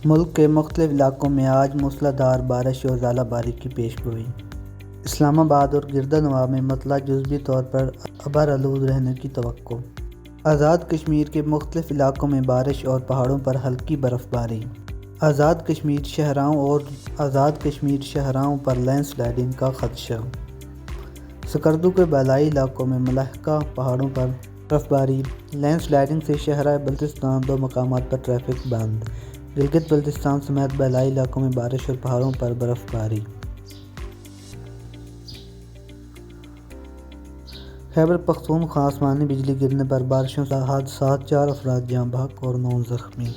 ملک کے مختلف علاقوں میں آج موسلا دھار بارش اور ژالہ باری کی پیش گوئی۔ اسلام آباد اور گردہ نواح میں مطلع جزوی طور پر ابرآلود رہنے کی توقع۔ آزاد کشمیر کے مختلف علاقوں میں بارش اور پہاڑوں پر ہلکی برف باری۔ آزاد کشمیر شاہراہوں پر لینڈ سلائڈنگ کا خدشہ۔ سکردو کے بالائی علاقوں میں ملحقہ پہاڑوں پر برف باری۔ لینڈ سلائڈنگ سے شاہراہ بلتستان 2 مقامات پر ٹریفک بند۔ گلگت بلتستان سمیت بالائی علاقوں میں بارش اور پہاڑوں پر برف باری۔ خیبر پختونخوا آسمانی بجلی گرنے پر بارشوں سے حادثات، 4 افراد جاں بحق اور 9 زخمی۔